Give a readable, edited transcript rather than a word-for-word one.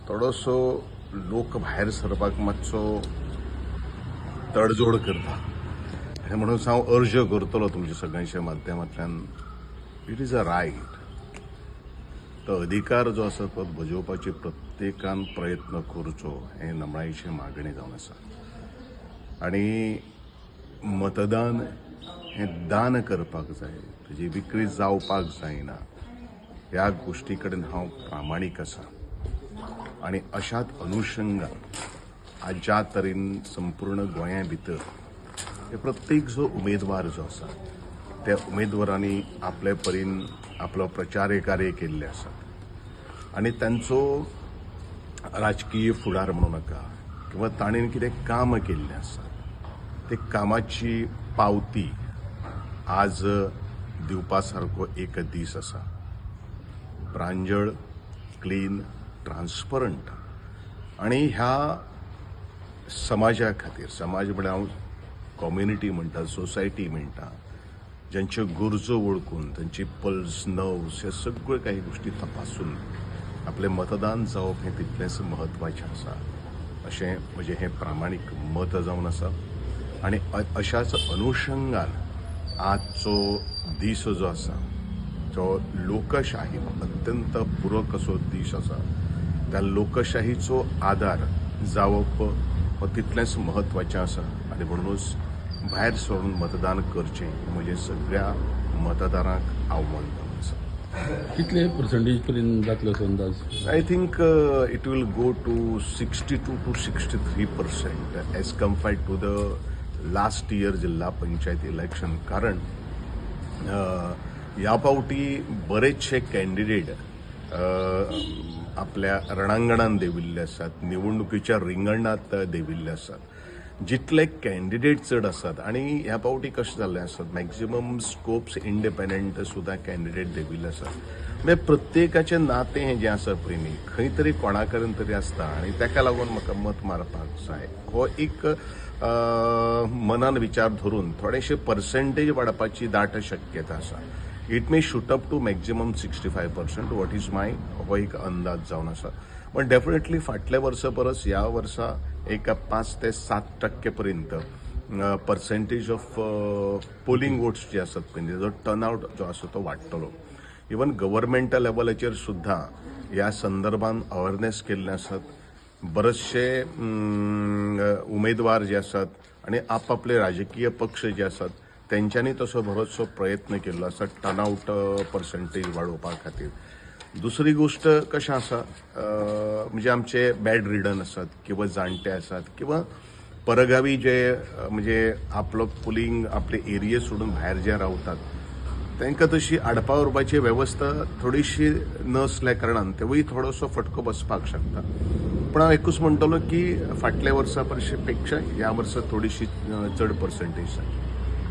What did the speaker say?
थोडोसो लोक भायर सरपाक मातसो तडजोड करता आनी म्हणून हांव अर्ज करतलो तुमच्या सगळ्यांच्या माध्यमांतल्यान. It is a right. तो अधिकार जो आसा तो बजोवपाची प्रत्येकान प्रयत्न करचो हें नमळाईचें मागणें जावन आसा. आनी मतदान हें दान करपाक जाय, ताजी विक्री जावपाक जायना. ह्या गोश्टी कडेन हांव प्रामाणीक आसा. आनी अशाच अनुशंगान आज ज्या तरेन संपूर्ण गोंया भितर हे प्रत्येक जो उमेदवार जो आसा त्या उमेदवारांनी आपले परीन आपलो प्रचार कार्य केल्ले आसा आनी तांचो राजकीय फुडार म्हणू नाका किंवा ताणेन कितें काम केल्लें आसा ते कामाची पावती आज दिवपा सारको एक दीस आसा. प्रांजळ, क्लीन, ट्रान्सपरंट आनी ह्या समाजा खातीर, समाज म्हळ्यार हांव कम्युनिटी म्हणटा, सोसायटी म्हणटा, ज्यांच्यो गरजो वळखून तांची पल्स, नर्व्स हे सगळ्यो काही गोश्टी तपासून आपलें मतदान जावप हें तितलेंच म्हत्वाचें आसा अशें म्हजें हें प्रामाणीक मत जावन आसा. आनी अशाच अनुशंगान आजचो दीस जो आसा तो लोकशाही अत्यंत पुरक असो दीस आसा. त्या लोकशाहीचो आधार जावप हो तितलेंच म्हत्वाचें आसा आनी म्हणूनच भायर सरून मतदान करचें म्हजें सगळ्या मतदारांक आव्हान जावन आसा. कितले पर्सेंटेज पर्यंत जातलो अंदाज? I think it will go to 62 to 63% as compared to the last year जिल्हा पंचायत इलेक्शन. कारण ह्या पावटी बरेचशे कॅन्डिडेट आपल्या रणांगणात देविल्ले आसात, निवडणुकीच्या रिंगणात देविल्ले आसात. जितले कॅन्डिडेट चड आसात आनी ह्या पावटी कशें जाल्लें आसात मॅक्झिमम स्कोप्स इंडिपेंडंट सुद्दां कॅन्डिडेट देविल्ले आसात. म्हणजे प्रत्येकाचें नातें हें जें आसा पळय न्ही खंय तरी कोणा कडेन तरी आसता आनी ताका लागून म्हाका मत मारपाक जाय हो एक मनान विचार धरून थोडेशे पर्सेंटेज वाडपाची दाट शक्यता आसा. It may shoot up to maximum 65%. What is my हो एक अंदाज जावन आसा. पण डेफिनेटली फाटल्या वर्सा परस ह्या वर्सा एक 5 ते 7% पर्यंत पर्सेंटेज ऑफ पोलिंग वोट्स जे आसात पळय तेजो टर्नआउट जो आसा तो वाडटलो. इवन गव्हर्मेंटल लेवलाचेर सुद्दां ह्या संदर्भान अवेरनेस केल्ले आसात. बरेचशे उमेदवार जे आसात आनी आपआपले राजकीय पक्ष जे आसात तेंच्यांनी तसो बरोचसो प्रयत्न केल्लो आसा टर्नआउट पर्सेंटेज वाडोवपा खातीर. दुसरी गोष्ट कशें आसा म्हणजे आमचे बॅड रिडन आसात किंवा जाणटे आसात किंवा परगावी जे म्हणजे आपलो पुलिंग आपले एरिये सोडून भायर जे रावतात तांकां तशी आडपा व्हरपाची वेवस्था थोडीशी नसल्या कारणान तेवूय थोडोसो फटको बसपाक शकता. पण हांव एकूच म्हणटलो की फाटल्या वर्सा पेक्षा ह्या वर्सा थोडीशी चड पर्सेंटेज जाली.